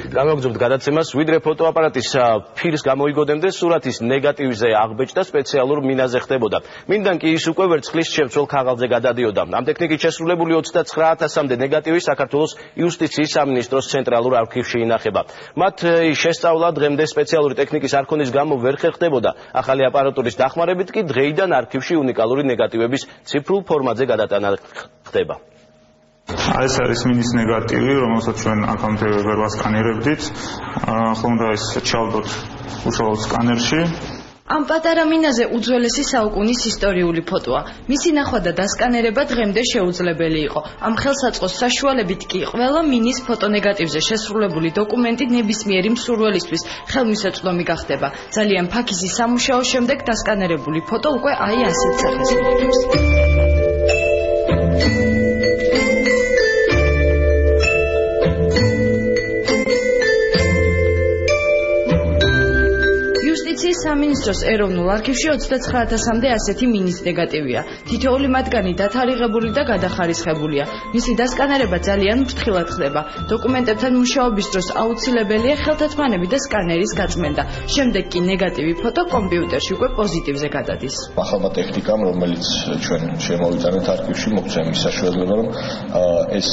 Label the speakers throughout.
Speaker 1: გამოგზავნოთ გადაცემას, ვიდრე ფოტოაპარატის ფირს გამოიგონებდე, სურათის ნეგატივზე აღბეჭდა სპეციალურ მინაზე ხდებოდა. მინდან კი ის უკვე ვერცხლის შემცველ ქაღალდზე გადადიოდა. ამ ტექნიკით შესრულებული 29,000-მდე ნეგატივი საქართველოს იუსტიციის სამინისტროს ცენტრალურ არქივში ინახება. მათ შესწავლა დღემდე სპეციალური ტექნიკის არქონის გამო ვერ ხერხდებოდა. ახალი აპარატურის დახმარებით კი დღეიდან არქივში უნიკალური ნეგატივების ციფრულ ფორმატზე გადატანა ხდება.
Speaker 2: ეს არის მინის ნეგატივი, რომელსაც ჩვენ აქამდე ვერ ვასკანირებდით. ახლა უნდა ეს ჩავდოთ უშუალოდ სკანერში.
Speaker 3: ამ პატარა მინაზე უძველესი საუკუნის ისტორიული ფოტოა. მისი ნახვა და დასკანერება დღემდე შეუძლებელი იყო. ამ ხელსაწყოს საშუალებით კი ყველა მინის ფოტონეგატივზე შესრულებული დოკუმენტი ნებისმიერი მსურველისთვის ხელმისაწვდომი გახდება. ძალიან ფაქიზი სამუშაოს შემდეგ დასკანერებული ფოტო უკვე აი ასეთ სახეს იღებს. სამინისტროს ეროვნულ არქივში 29,000-მდე ასეთი მინის ნეგატივია. თითოეული მათგანი დათარიღებული და გადახარისხებულია. მისი დასკანერება ძალიან ფრთხილად ხდება. დოკუმენტებთან მუშაობის დროს აუცილებელია ხელთათმანები და სკანერის გაწმენდა. შემდეგ კი ნეგატივი ფოტო კომპიუტერში უკვე პოზიტივზე გადადის.
Speaker 4: ახალმა ტექნიკამ, რომელიც ჩვენ შემოვიტანეთ არქივში, მოგცემ ის საშუალება, რომ ეს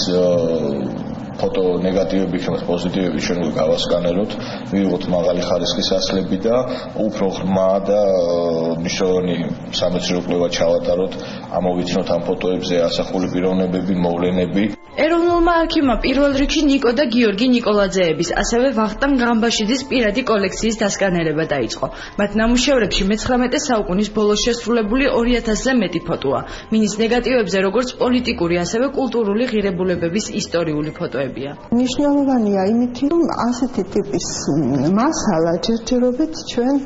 Speaker 4: ფოტო ნეგატივები იქნება პოზიტივები ჩვენ გავასკანეროთ, მივიღოთ მაღალი ხარისხის ასლები და უფრო ღრმა და მნიშვნელოვანი სამეცნიერო კვლევა ჩავატაროთ, ამოვიცნოთ ამ ფოტოებზე ასახული პიროვნებები, მოვლენები.
Speaker 3: ეროვნულმა არქივმა პირველ რიგში ნიკო და გიორგი ნიკოლაძეების, ასევე ვახტანგ ღამბაშიძის პირადი კოლექციის დასკანერება დაიწყო. მათ ნამუშევრებში მე-19 საუკუნის ბოლოს შესრულებული 2000-ზე მეტი ფოტოა. მინის ნეგატივებზე როგორც პოლიტიკური, ასევე კულტურული ღირებულებების ისტორიული ფოტოებია.
Speaker 5: მნიშვნელოვანია იმითი, რომ ასეთი ტიპის მასალა ჯერჯერობით ჩვენ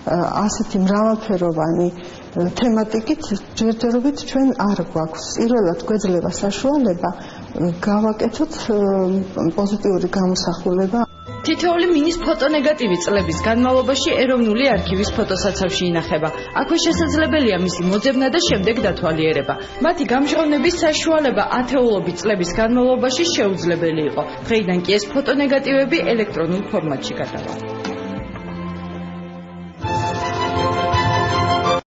Speaker 5: ასეთი მრავალფეროვანი თემატიკით ჯერჯერობით ჩვენ არ გვაქვს. პირველად გვეძლება საშუალება გავაკეთოთ პოზიტიური გამოსახულება.
Speaker 3: თითოეული მინის ფოტონეგატივი წლების განმავლობაში ეროვნული არქივის ფოტოსაცავში ინახება. აქვე შესაძლებელია მისი მოძებნა და შემდეგ დათვალიერება. მათი გამჟღავნების საშუალება ათეულობით წლების განმავლობაში შეუძლებელი იყო. დღეიდან კი ეს ფოტონეგატივები ელექტრონულ ფორმატში გადავა.